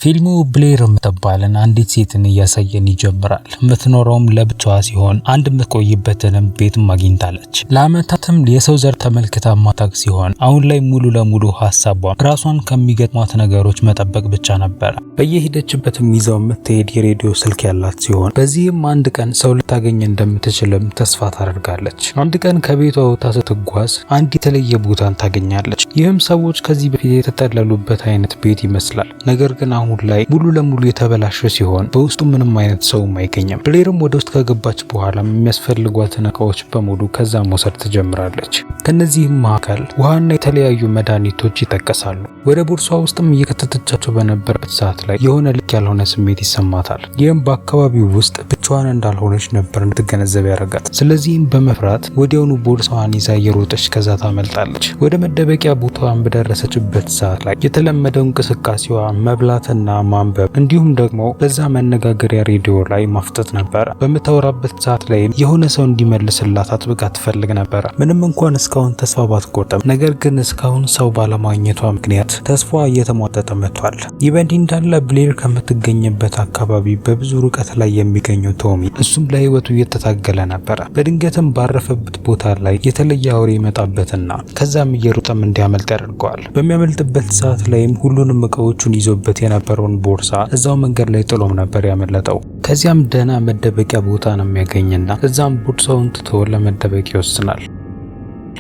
ፊልሙ ብሌር የምትባልን አንዲት ሴትን እያሳየን ይጀምራል። የምትኖረውም ለብቻዋ ሲሆን አንድ የምትቆይበትንም ቤትም አግኝታለች። ለአመታትም የሰው ዘር ተመልክታ ማታቅ ሲሆን አሁን ላይ ሙሉ ለሙሉ ሀሳቧ ራሷን ከሚገጥሟት ነገሮች መጠበቅ ብቻ ነበር። በየሄደችበትም ይዘው የምትሄድ የሬዲዮ ስልክ ያላት ሲሆን በዚህም አንድ ቀን ሰው ልታገኝ እንደምትችልም ተስፋ ታደርጋለች። አንድ ቀን ከቤቷ ወጥታ ስትጓዝ አንድ የተለየ ቦታን ታገኛለች። ይህም ሰዎች ከዚህ በፊት የተጠለሉበት አይነት ቤት ይመስላል። ነገር ግን አሁን ላይ ሙሉ ለሙሉ የተበላሸ ሲሆን በውስጡ ምንም አይነት ሰውም አይገኝም። ብሌርም ወደ ውስጥ ከገባች በኋላ የሚያስፈልጓትን እቃዎች በሙሉ ከዛ መውሰድ ትጀምራለች። ከነዚህም መካከል ውሃና የተለያዩ መድኃኒቶች ይጠቀሳሉ። ወደ ቦርሷ ውስጥም እየከተተቻቸው በነበረበት ሰዓት ላይ የሆነ ልክ ያልሆነ ስሜት ይሰማታል። ይህም በአካባቢው ውስጥ ብቻዋን እንዳልሆነች ነበር እንድትገነዘብ ያደርጋት። ስለዚህም በመፍራት ወዲያውኑ ቦርሳዋን ይዛ እየሮጠች ከዛ ታመልጣለች። ወደ መደበቂያ ቦታዋን በደረሰችበት ሰዓት ላይ የተለመደው እንቅስቃሴዋ መብላትና ማንበብ እንዲሁም ደግሞ በዛ መነጋገሪያ ሬዲዮ ላይ ማፍጠጥ ነበር። በምታወራበት ሰዓት ላይ የሆነ ሰው እንዲመልስላት አጥብቃ ትፈልግ ነበር። ምንም እንኳን እስካሁን ተስፋ ባትቆርጥም ነገር ግን እስካሁን ሰው ባለማግኘቷ ምክንያት ተስፋ እየተሟጠጠ መጥቷል። ይህ በእንዲህ እንዳለ ብሌር ከምትገኝበት አካባቢ በብዙ ርቀት ላይ የሚገኘው ቶሚ እሱም ለህይወቱ እየተታገለ ነበር። በድንገትም ባረፈበት ቦታ ላይ የተለየ አውሬ ይመጣበትና ከዛም እየሮጠም እንዲያመልጥ ያደርገዋል። በሚያመልጥበት ሰዓት ላይም ሁሉንም እቃዎቹን ይዞበት የነበረውን ቦርሳ እዛው መንገድ ላይ ጥሎም ነበር ያመለጠው። ከዚያም ደህና መደበቂያ ቦታ ነው የሚያገኝና እዛም ቦርሳውን ትቶ ለመደበቂያ ይወስናል።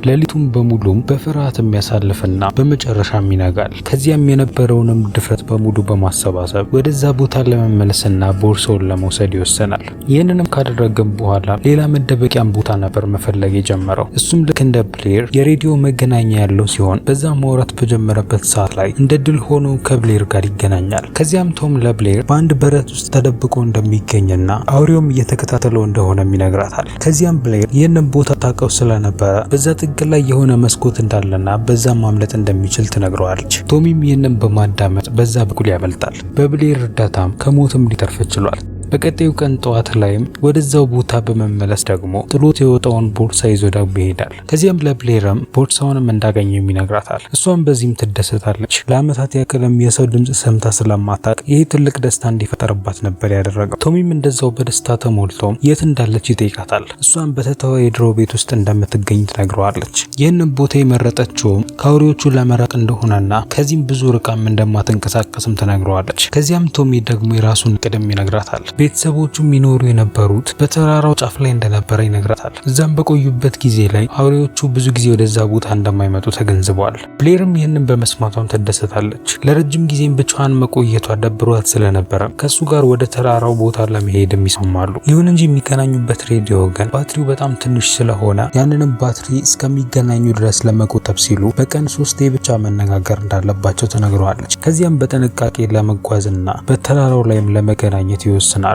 ሌሊቱን በሙሉም በፍርሃት የሚያሳልፍና በመጨረሻም ይነጋል። ከዚያም የነበረውንም ድፍረት በሙሉ በማሰባሰብ ወደዛ ቦታ ለመመለስና ቦርሳውን ለመውሰድ ይወሰናል። ይህንንም ካደረገም በኋላ ሌላ መደበቂያን ቦታ ነበር መፈለግ የጀመረው። እሱም ልክ እንደ ብሌር የሬዲዮ መገናኛ ያለው ሲሆን በዛ ማውራት በጀመረበት ሰዓት ላይ እንደ ድል ሆኖ ከብሌር ጋር ይገናኛል። ከዚያም ቶም ለብሌር በአንድ በረት ውስጥ ተደብቆ እንደሚገኝና አውሬውም እየተከታተለው እንደሆነም ይነግራታል። ከዚያም ብሌር ይህንን ቦታ ታውቀው ስለነበረ በዛ ጥግ ላይ የሆነ መስኮት እንዳለና በዛ ማምለጥ እንደሚችል ትነግረዋለች። ቶሚም ይህንን በማዳመጥ በዛ በኩል ያመልጣል። በብሌር እርዳታም ከሞትም ሊተርፍ ችሏል። በቀጣዩ ቀን ጠዋት ላይም ወደዛው ቦታ በመመለስ ደግሞ ጥሎት የወጣውን ቦርሳ ይዞ ደግሞ ይሄዳል። ከዚያም ለብሌርም ቦርሳውንም እንዳገኘም ይነግራታል። እሷም በዚህም ትደሰታለች። ለአመታት ያክልም የሰው ድምጽ ሰምታ ስለማታቅ ይሄ ትልቅ ደስታ እንዲፈጠርባት ነበር ያደረገው። ቶሚም እንደዛው በደስታ ተሞልቶም የት እንዳለች ይጠይቃታል። እሷም በተተወ የድሮ ቤት ውስጥ እንደምትገኝ ትነግረዋለች። ይህንን ቦታ የመረጠችውም ከአውሬዎቹ ለመራቅ እንደሆነና ከዚህም ብዙ ርቃም እንደማትንቀሳቀስም ትነግረዋለች። ከዚያም ቶሚ ደግሞ የራሱን ቅድም ይነግራታል። ቤተሰቦቹ የሚኖሩ የነበሩት በተራራው ጫፍ ላይ እንደነበረ ይነግራታል። እዛም በቆዩበት ጊዜ ላይ አውሬዎቹ ብዙ ጊዜ ወደዛ ቦታ እንደማይመጡ ተገንዝበዋል። ብሌርም ይህንን በመስማቷም ትደሰታለች። ለረጅም ጊዜም ብቻዋን መቆየቷ ደብሯት ስለነበረ ከሱ ጋር ወደ ተራራው ቦታ ለመሄድም ይስማማሉ። ይሁን እንጂ የሚገናኙበት ሬዲዮ ግን ባትሪው በጣም ትንሽ ስለሆነ ያንንም ባትሪ እስከሚገናኙ ድረስ ለመቆጠብ ሲሉ በቀን 3 ብቻ መነጋገር እንዳለባቸው ተነግረዋለች። ከዚያም በጥንቃቄ ለመጓዝና በተራራው ላይም ለመገናኘት ይወስናል።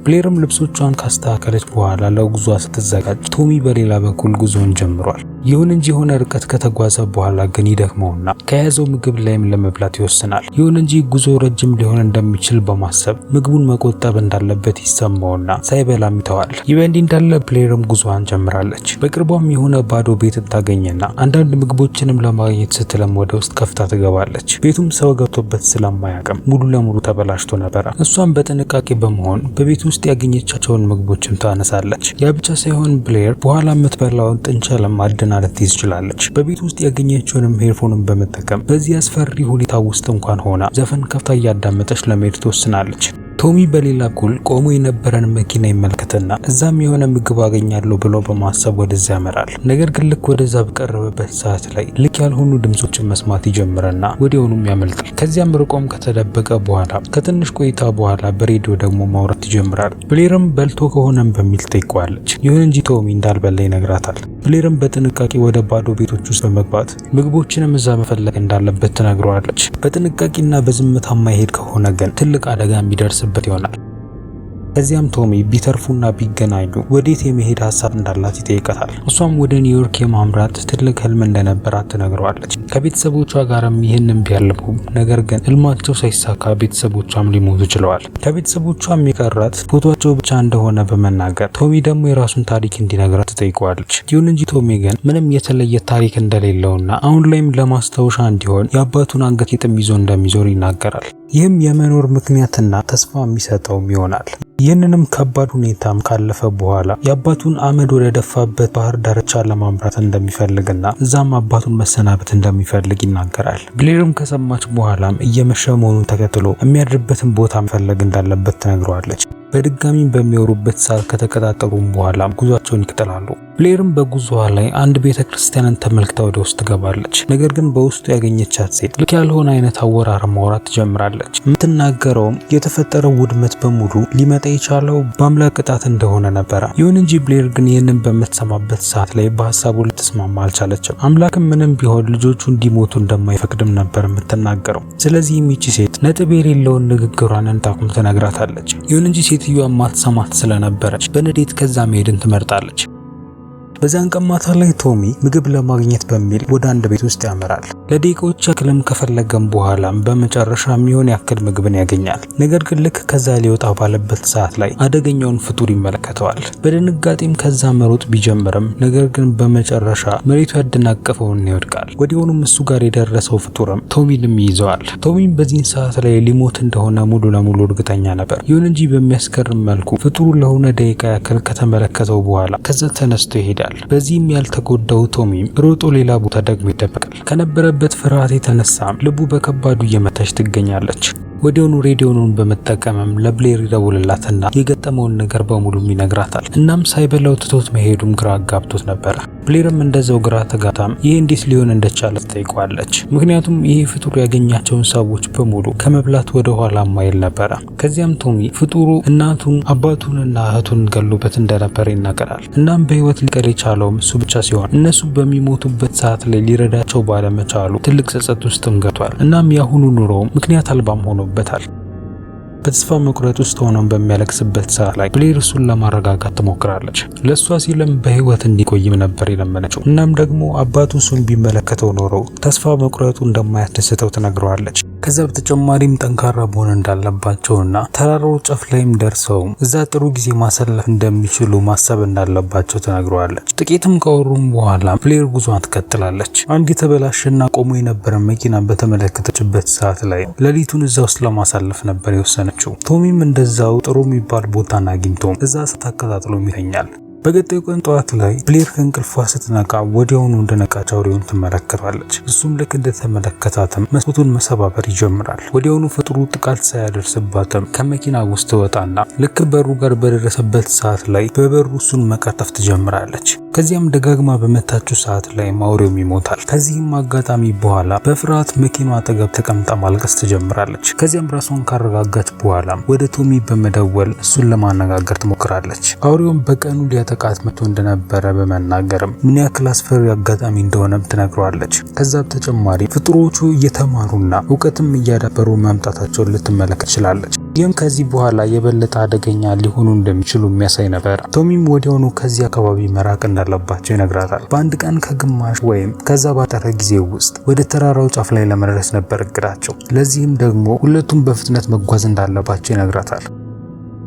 ብሌርም ልብሶቿን ካስተካከለች በኋላ ለጉዞ ስትዘጋጅ ቶሚ በሌላ በኩል ጉዞን ጀምሯል። ይሁን እንጂ የሆነ ርቀት ከተጓዘ በኋላ ግን ይደክመውና ከያዘው ምግብ ላይም ለመብላት ይወስናል። ይሁን እንጂ ጉዞ ረጅም ሊሆን እንደሚችል በማሰብ ምግቡን መቆጠብ እንዳለበት ይሰማውና ሳይበላም ይተዋል። ይህ በእንዲህ እንዳለ ብሌርም ጉዞዋን ጀምራለች። በቅርቧም የሆነ ባዶ ቤት ታገኘና አንዳንድ ምግቦችንም ለማግኘት ስትለም ወደ ውስጥ ከፍታ ትገባለች። ቤቱም ሰው ገብቶበት ስለማያውቅም ሙሉ ለሙሉ ተበላሽቶ ነበረ። እሷም በጥንቃቄ በመሆን በቤቱ ውስጥ ያገኘቻቸውን ምግቦችም ታነሳለች። ያ ብቻ ሳይሆን ብሌር በኋላ የምትበላውን ጥንቸልም አድና ልትይዝ ትችላለች። በቤት ውስጥ ያገኘችውንም ሄድፎንን በመጠቀም በዚህ አስፈሪ ሁኔታ ውስጥ እንኳን ሆና ዘፈን ከፍታ እያዳመጠች ለመሄድ ትወስናለች። ቶሚ በሌላ በኩል ቆሞ የነበረን መኪና ይመለከትና እዛም የሆነ ምግብ አገኛለሁ ብሎ በማሰብ ወደዛ ያመራል። ነገር ግን ልክ ወደዛ በቀረበበት ሰዓት ላይ ልክ ያልሆኑ ድምጾችን መስማት ይጀምርና ወዲያውኑም ያመልጣል። ከዚያም ርቆም ከተደበቀ በኋላ ከትንሽ ቆይታ በኋላ በሬዲዮ ደግሞ ማውራት ይጀምራል። ብሌርም በልቶ ከሆነም በሚል ትጠይቀዋለች። ይሁን እንጂ ቶሚ እንዳልበላ ይነግራታል። ብሌርም በጥንቃቄ ወደ ባዶ ቤቶች ውስጥ በመግባት ምግቦችንም እዛ መፈለግ እንዳለበት ትነግረዋለች። በጥንቃቄና በዝምታ ማይሄድ ከሆነ ግን ትልቅ አደጋ የሚደርስበት ይሆናል። ከዚያም ቶሚ ቢተርፉና ቢገናኙ ወዴት የመሄድ ሀሳብ እንዳላት ይጠይቃታል። እሷም ወደ ኒውዮርክ የማምራት ትልቅ ህልም እንደነበራት ትነግረዋለች። ከቤተሰቦቿ ጋርም ይህንን ቢያልሙም ነገር ግን ህልማቸው ሳይሳካ ቤተሰቦቿም ሊሞቱ ችለዋል። ከቤተሰቦቿም የቀራት ፎቶቸው ብቻ እንደሆነ በመናገር ቶሚ ደግሞ የራሱን ታሪክ እንዲነግራት ትጠይቀዋለች። ይሁን እንጂ ቶሚ ግን ምንም የተለየ ታሪክ እንደሌለውና አሁን ላይም ለማስታወሻ እንዲሆን የአባቱን አንገት የጥም ይዞ እንደሚዞር ይናገራል። ይህም የመኖር ምክንያትና ተስፋ የሚሰጠውም ይሆናል። ይህንንም ከባድ ሁኔታም ካለፈ በኋላ የአባቱን አመድ ወደ ደፋበት ባህር ዳርቻ ለማምራት እንደሚፈልግና እዛም አባቱን መሰናበት እንደሚፈልግ ይናገራል። ብሌርም ከሰማች በኋላም እየመሸ መሆኑን ተከትሎ የሚያድርበትን ቦታ መፈለግ እንዳለበት ትነግረዋለች። በድጋሚ በሚወሩበት ሰዓት ከተቀጣጠሩም በኋላ ጉዟቸውን ይቀጥላሉ። ብሌርም በጉዞዋ ላይ አንድ ቤተክርስቲያንን ተመልክታ ወደ ውስጥ ትገባለች። ነገር ግን በውስጡ ያገኘቻት ሴት ልክ ያልሆነ አይነት አወራር ማውራት ትጀምራለች። የምትናገረውም የተፈጠረው ውድመት በሙሉ ሊመጣ የቻለው በአምላክ ቅጣት እንደሆነ ነበረ። ይሁን እንጂ ብሌር ግን ይህንን በምትሰማበት ሰዓት ላይ በሀሳቡ ልትስማማ አልቻለችም። አምላክም ምንም ቢሆን ልጆቹ እንዲሞቱ እንደማይፈቅድም ነበር የምትናገረው። ስለዚህም ይቺ ሴት ነጥብ የሌለውን ንግግሯን እንዳቁም ትነግራታለች። ይሁን እንጂ ሴትዮዋ ማትሰማት ስለነበረች በንዴት ከዛ መሄድን ትመርጣለች። በዛን ቀን ማታ ላይ ቶሚ ምግብ ለማግኘት በሚል ወደ አንድ ቤት ውስጥ ያመራል። ለደቂቃዎች ያክልም ከፈለገም በኋላም በመጨረሻ የሚሆን ያክል ምግብን ያገኛል። ነገር ግን ልክ ከዛ ሊወጣ ባለበት ሰዓት ላይ አደገኛውን ፍጡር ይመለከተዋል። በድንጋጤም ከዛ መሮጥ ቢጀምርም ነገር ግን በመጨረሻ መሬቱ ያደናቀፈውን ይወድቃል። ወዲያውኑም እሱ ጋር የደረሰው ፍጡርም ቶሚንም ይይዘዋል። ቶሚም በዚህን ሰዓት ላይ ሊሞት እንደሆነ ሙሉ ለሙሉ እርግጠኛ ነበር። ይሁን እንጂ በሚያስገርም መልኩ ፍጡሩ ለሆነ ደቂቃ ያክል ከተመለከተው በኋላ ከዛ ተነስቶ ይሄዳል። በዚህም ያልተጎዳው ቶሚም ሮጦ ሌላ ቦታ ደግሞ ይደበቃል። ከነበረበት ፍርሃት የተነሳም ልቡ በከባዱ እየመታች ትገኛለች። ወዲያውኑ ሬዲዮኑን በመጠቀምም ለብሌር ይደውልላትና የገጠመውን ነገር በሙሉ ይነግራታል። እናም ሳይበላው ትቶት መሄዱም ግራ አጋብቶት ነበረ። ብሌርም እንደዛው ግራ ተጋታም ይሄ እንዴት ሊሆን እንደቻለ ትጠይቀዋለች። ምክንያቱም ይሄ ፍጡር ያገኛቸውን ሰዎች በሙሉ ከመብላት ወደ ኋላ ማይል ነበረ። ከዚያም ቶሚ ፍጡሩ እናቱን አባቱንና እህቱን ገሎበት እንደነበረ ይናገራል። እናም በህይወት ሊቀር የቻለውም እሱ ብቻ ሲሆን እነሱ በሚሞቱበት ሰዓት ላይ ሊረዳቸው ባለመቻሉ ትልቅ ጸጸት ውስጥም ገብቷል። እናም ያሁኑ ኑሮውም ምክንያት አልባም ሆኖበታል። በተስፋ መቁረጥ ውስጥ ሆኖ በሚያለቅስበት ሰዓት ላይ ብሌር እሱን ለማረጋጋት ትሞክራለች። ለሷ ሲልም በህይወት እንዲቆይም ነበር የለመነችው። እናም ደግሞ አባቱ እሱን ቢመለከተው ኖሮ ተስፋ መቁረጡ እንደማያስደስተው ትነግረዋለች። ከዛ በተጨማሪም ጠንካራ መሆን እንዳለባቸውና ተራራው ጫፍ ላይም ደርሰው እዛ ጥሩ ጊዜ ማሳለፍ እንደሚችሉ ማሰብ እንዳለባቸው ትነግረዋለች። ጥቂትም ከወሩም በኋላ ብሌር ጉዟን ትቀጥላለች። አንድ የተበላሸና ቆሞ የነበረ መኪና በተመለከተችበት ሰዓት ላይ ሌሊቱን እዛ ውስጥ ለማሳለፍ ነበር የወሰነችው። ቶሚም እንደዛው ጥሩ የሚባል ቦታን አግኝቶ እዛ ስታከታትሎ ይተኛል። በቀጣዩ ቀን ጠዋት ላይ ብሌር ከእንቅልፏ ስትነቃ ወዲያውኑ እንደነቃች አውሬውን ትመለከታለች። እሱም ልክ እንደተመለከታትም መስኮቱን መሰባበር ይጀምራል። ወዲያውኑ ፍጡሩ ጥቃት ሳያደርስባትም ከመኪና ውስጥ ትወጣና ልክ በሩ ጋር በደረሰበት ሰዓት ላይ በበሩ እሱን መቀጠፍ ትጀምራለች። ከዚያም ደጋግማ በመታችው ሰዓት ላይ አውሬውም ይሞታል። ከዚህም አጋጣሚ በኋላ በፍርሃት መኪናዋ አጠገብ ተቀምጣ ማልቀስ ትጀምራለች። ከዚያም ራሷን ካረጋጋች በኋላ ወደ ቶሚ በመደወል እሱን ለማነጋገር ትሞክራለች። አውሬውም በቀኑ ሊያጠቃት መጥቶ እንደነበረ በመናገርም ምን ያክል አስፈሪ አጋጣሚ እንደሆነም ትነግረዋለች። ከዛ በተጨማሪ ፍጡሮቹ እየተማሩና እውቀትም እያዳበሩ መምጣታቸውን ልትመለከት ትችላለች። ይህም ከዚህ በኋላ የበለጠ አደገኛ ሊሆኑ እንደሚችሉ የሚያሳይ ነበር። ቶሚም ወዲያውኑ ከዚህ አካባቢ መራቅ እንዳለባቸው ይነግራታል። በአንድ ቀን ከግማሽ ወይም ከዛ ባጠረ ጊዜ ውስጥ ወደ ተራራው ጫፍ ላይ ለመድረስ ነበር እቅዳቸው። ለዚህም ደግሞ ሁለቱም በፍጥነት መጓዝ እንዳለባቸው ይነግራታል።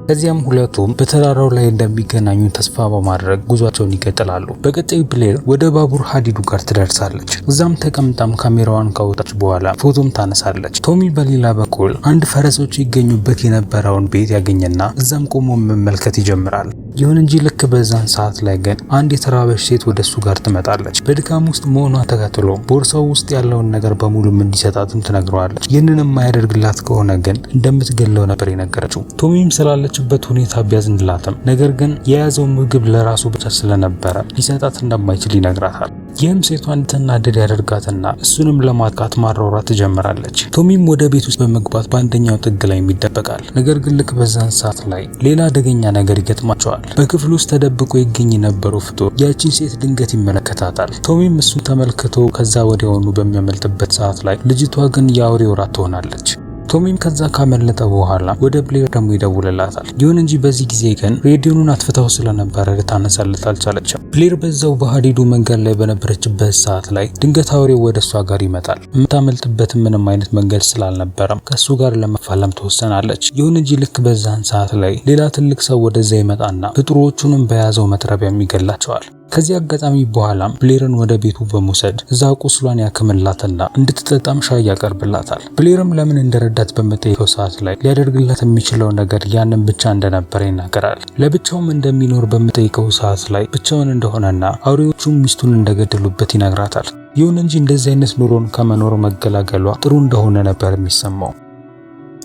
ከዚያም ሁለቱም በተራራው ላይ እንደሚገናኙ ተስፋ በማድረግ ጉዟቸውን ይቀጥላሉ። በቀጣዩ ብሌር ወደ ባቡር ሀዲዱ ጋር ትደርሳለች። እዛም ተቀምጣም ካሜራዋን ካወጣች በኋላ ፎቶም ታነሳለች። ቶሚ በሌላ በኩል አንድ ፈረሶች ይገኙበት የነበረውን ቤት ያገኘና እዛም ቆሞ መመልከት ይጀምራል። ይሁን እንጂ ልክ በዛን ሰዓት ላይ ግን አንድ የተራበች ሴት ወደሱ ጋር ትመጣለች። በድካም ውስጥ መሆኗ ተከትሎ ቦርሳው ውስጥ ያለውን ነገር በሙሉም እንዲሰጣትም ትነግረዋለች። ይህንን የማያደርግላት ከሆነ ግን እንደምትገለው ነበር የነገረችው። ቶሚም ስላለችበት ሁኔታ ቢያዝንላትም ነገር ግን የያዘው ምግብ ለራሱ ብቻ ስለነበረ ሊሰጣት እንደማይችል ይነግራታል። ይህም ሴቷን እንድትናደድ ያደርጋትና እሱንም ለማጥቃት ማራራት ትጀምራለች። ቶሚም ወደ ቤት ውስጥ በመግባት በአንደኛው ጥግ ላይ ይደበቃል። ነገር ግን ልክ በዛን ሰዓት ላይ ሌላ አደገኛ ነገር ይገጥማቸዋል። በክፍል ውስጥ ተደብቆ ይገኝ የነበረው ፍጡር ያቺን ሴት ድንገት ይመለከታታል። ቶሚም እሱን ተመልክቶ ከዛ ወዲያውኑ በሚያመልጥበት ሰዓት ላይ ልጅቷ ግን የአውሬው ራት ትሆናለች። ቶሚም ከዛ ካመለጠ በኋላ ወደ ብሌር ደግሞ ይደውልላታል። ይሁን እንጂ በዚህ ጊዜ ግን ሬዲዮኑን አጥፍተው ስለነበረ ልታነሳለት አልቻለችም። ብሌር በዛው በሀዲዱ መንገድ ላይ በነበረችበት ሰዓት ላይ ድንገት አውሬው ወደ እሷ ጋር ይመጣል። የምታመልጥበት ምንም አይነት መንገድ ስላልነበረም ከሱ ጋር ለመፋለም ትወሰናለች። ይሁን እንጂ ልክ በዛን ሰዓት ላይ ሌላ ትልቅ ሰው ወደዛ ይመጣና ፍጥሮቹንም በያዘው መጥረቢያም ይገላቸዋል። ከዚህ አጋጣሚ በኋላም ብሌርን ወደ ቤቱ በመውሰድ እዛ ቁስሏን ያክምላትና እንድትጠጣም ሻይ ያቀርብላታል። ብሌርም ለምን እንደረዳት በመጠየቀው ሰዓት ላይ ሊያደርግላት የሚችለው ነገር ያንን ብቻ እንደነበረ ይናገራል። ለብቻውም እንደሚኖር በመጠየቀው ሰዓት ላይ ብቻውን እንደሆነና አውሬዎቹም ሚስቱን እንደገደሉበት ይነግራታል። ይሁን እንጂ እንደዚህ አይነት ኑሮን ከመኖር መገላገሏ ጥሩ እንደሆነ ነበር የሚሰማው።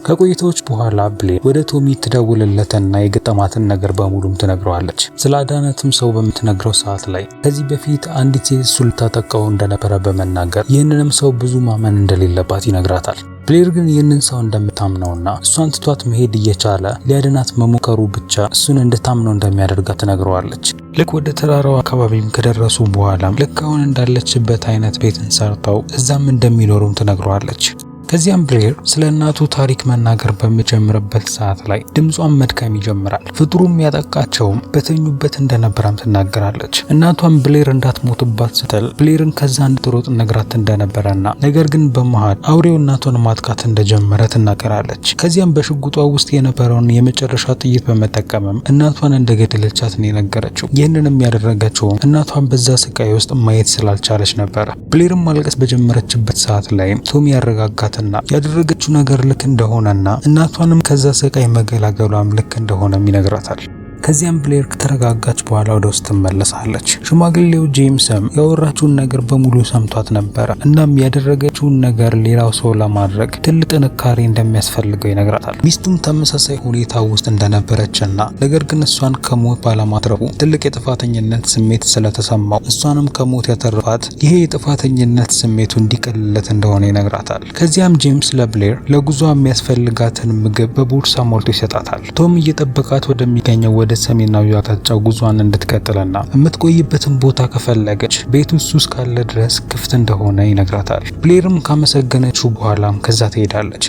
ከቆይታዎች በኋላ ብሌር ወደ ቶሚ ትደውልለትና የገጠማትን ነገር በሙሉም ትነግረዋለች። ስለ አዳነትም ሰው በምትነግረው ሰዓት ላይ ከዚህ በፊት አንዲት ሴት እሱ ልታጠቃው እንደነበረ በመናገር ይህንንም ሰው ብዙ ማመን እንደሌለባት ይነግራታል። ብሌር ግን ይህንን ሰው እንደምታምነውና እሷን ትቷት መሄድ እየቻለ ሊያድናት መሞከሩ ብቻ እሱን እንድታምነው እንደሚያደርጋት ትነግረዋለች። ልክ ወደ ተራራው አካባቢም ከደረሱ በኋላም ልክ አሁን እንዳለችበት አይነት ቤትን ሰርተው እዛም እንደሚኖሩም ትነግረዋለች። ከዚያም ብሌር ስለ እናቱ ታሪክ መናገር በሚጀምርበት ሰዓት ላይ ድምጿን መድከም ይጀምራል። ፍጥሩም ያጠቃቸውም በተኙበት እንደነበረም ትናገራለች። እናቷም ብሌር እንዳትሞትባት ስትል ብሌርን ከዛ እንድትሮጥ ነግራት እንደነበረና ነገር ግን በመሃል አውሬው እናቷን ማጥቃት እንደጀመረ ትናገራለች። ከዚያም በሽጉጧ ውስጥ የነበረውን የመጨረሻ ጥይት በመጠቀምም እናቷን እንደገደለቻት ነው የነገረችው። ይህንንም ያደረገችው እናቷን በዛ ስቃይ ውስጥ ማየት ስላልቻለች ነበረ። ብሌርም ማልቀስ በጀመረችበት ሰዓት ላይ ቶሚ ያረጋጋት ያደረገችው ነገር ልክ እንደሆነና እናቷንም ከዛ ስቃይ መገላገሏም ልክ እንደሆነም ይነግራታል። ከዚያም ብሌር ከተረጋጋች በኋላ ወደ ውስጥ ትመለሳለች። ሽማግሌው ጄምስም ያወራችውን ነገር በሙሉ ሰምቷት ነበረ። እናም ያደረገችውን ነገር ሌላው ሰው ለማድረግ ትልቅ ጥንካሬ እንደሚያስፈልገው ይነግራታል። ሚስቱም ተመሳሳይ ሁኔታ ውስጥ እንደነበረችና ነገር ግን እሷን ከሞት ባለማትረፉ ትልቅ የጥፋተኝነት ስሜት ስለተሰማው እሷንም ከሞት ያተረፋት ይሄ የጥፋተኝነት ስሜቱ እንዲቀልለት እንደሆነ ይነግራታል። ከዚያም ጄምስ ለብሌር ለጉዞ የሚያስፈልጋትን ምግብ በቦርሳ ሞልቶ ይሰጣታል። ቶም እየጠበቃት ወደሚገኘው ወደ ሰሜናዊ አቅጣጫ ጉዟን እንድትቀጥልና የምትቆይበትን ቦታ ከፈለገች ቤቱ እሱ እስካለ ድረስ ክፍት እንደሆነ ይነግራታል። ብሌርም ካመሰገነችው በኋላም ከዛ ትሄዳለች።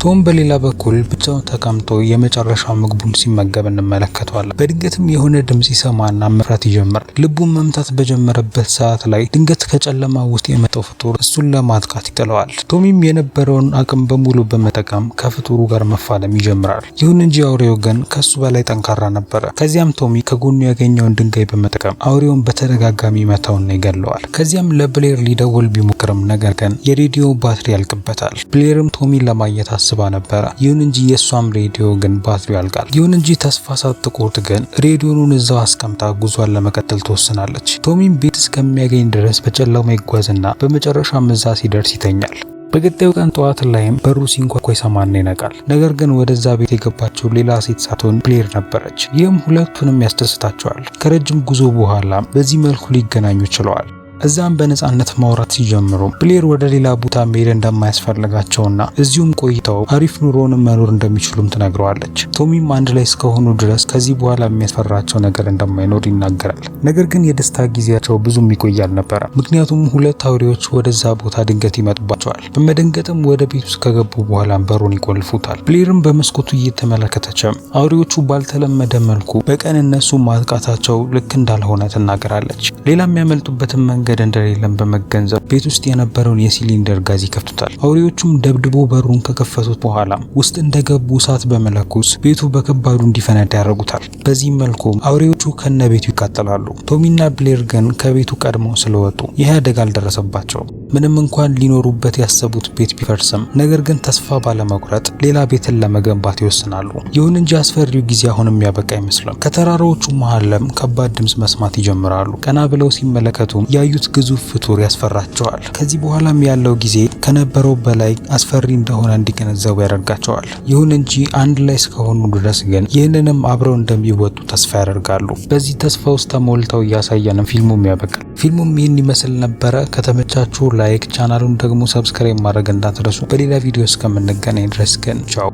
ቶም በሌላ በኩል ብቻውን ተቀምጦ የመጨረሻው ምግቡን ሲመገብ እንመለከተዋለን። በድንገትም የሆነ ድምጽ ይሰማና መፍራት ይጀምራል። ልቡን መምታት በጀመረበት ሰዓት ላይ ድንገት ከጨለማ ውስጥ የመጣው ፍጡር እሱን ለማጥቃት ይጥለዋል። ቶሚም የነበረውን አቅም በሙሉ በመጠቀም ከፍጡሩ ጋር መፋለም ይጀምራል። ይሁን እንጂ አውሬው ግን ከሱ በላይ ጠንካራ ነበረ። ከዚያም ቶሚ ከጎኑ ያገኘውን ድንጋይ በመጠቀም አውሬውን በተደጋጋሚ መታውና ይገለዋል። ከዚያም ለብሌር ሊደውል ቢሞክርም ነገር ግን የሬዲዮ ባትሪ ያልቅበታል። ብሌርም ቶሚን ለማግኘት አስባ ነበረ። ይሁን እንጂ የሷም ሬዲዮ ግን ባትሪው ያልቃል። ይሁን እንጂ ተስፋ ሳትቆርጥ ግን ሬዲዮኑን እዛው አስቀምጣ ጉዟን ለመቀጠል ትወስናለች። ቶሚም ቤት እስከሚያገኝ ድረስ በጨለማ ይጓዝና በመጨረሻም እዛ ሲደርስ ይተኛል። በቀጣዩ ቀን ጠዋት ላይም በሩ ሲንኳኳ ይሰማና ይነቃል። ነገር ግን ወደዛ ቤት የገባቸው ሌላ ሴት ሳትሆን ብሌር ነበረች። ይህም ሁለቱንም ያስደስታቸዋል። ከረጅም ጉዞ በኋላ በዚህ መልኩ ሊገናኙ ችለዋል። እዛም በነጻነት ማውራት ሲጀምሩ ብሌር ወደ ሌላ ቦታ መሄድ እንደማያስፈልጋቸውና እዚሁም ቆይተው አሪፍ ኑሮን መኖር እንደሚችሉም ትነግረዋለች። ቶሚም አንድ ላይ እስከሆኑ ድረስ ከዚህ በኋላ የሚያስፈራቸው ነገር እንደማይኖር ይናገራል። ነገር ግን የደስታ ጊዜያቸው ብዙም ይቆይ አልነበረም። ምክንያቱም ሁለት አውሬዎች ወደዛ ቦታ ድንገት ይመጡባቸዋል። በመደንገጥም ወደ ቤት ውስጥ ከገቡ በኋላ በሩን ይቆልፉታል። ብሌርም በመስኮቱ እየተመለከተችም አውሬዎቹ ባልተለመደ መልኩ በቀን እነሱ ማጥቃታቸው ልክ እንዳልሆነ ትናገራለች። ሌላ የሚያመልጡበትን መንገድ እንደሌለም በመገንዘብ ቤት ውስጥ የነበረውን የሲሊንደር ጋዝ ይከፍቱታል። አውሬዎቹም ደብድቦ በሩን ከከፈቱት በኋላ ውስጥ እንደገቡ እሳት በመለኮስ ቤቱ በከባዱ እንዲፈነዳ ያደርጉታል። በዚህ መልኩ አውሬዎቹ ከነ ቤቱ ይቃጠላሉ። ቶሚና ብሌር ግን ከቤቱ ቀድመው ስለወጡ ይህ አደጋ አልደረሰባቸውም። ምንም እንኳን ሊኖሩበት ያሰቡት ቤት ቢፈርስም ነገር ግን ተስፋ ባለመቁረጥ ሌላ ቤትን ለመገንባት ይወስናሉ። ይሁን እንጂ አስፈሪው ጊዜ አሁንም ያበቃ አይመስልም። ከተራራዎቹ መሃልም ከባድ ድምጽ መስማት ይጀምራሉ። ቀና ብለው ሲመለከቱ ያዩት ግዙፍ ፍጡር ያስፈራቸዋል። ከዚህ በኋላም ያለው ጊዜ ከነበረው በላይ አስፈሪ እንደሆነ እንዲገነዘቡ ያደርጋቸዋል። ይሁን እንጂ አንድ ላይ እስከሆኑ ድረስ ግን ይህንንም አብረው እንደሚወጡ ተስፋ ያደርጋሉ። በዚህ ተስፋ ውስጥ ተሞልተው እያሳየንም ፊልሙም ያበቃል። ፊልሙም ይህን ይመስል ነበረ። ከተመቻችሁ ላይክ፣ ቻናሉን ደግሞ ሰብስክራይብ ማድረግ እንዳትረሱ። በሌላ ቪዲዮ እስከምንገናኝ ድረስ ግን ቻው።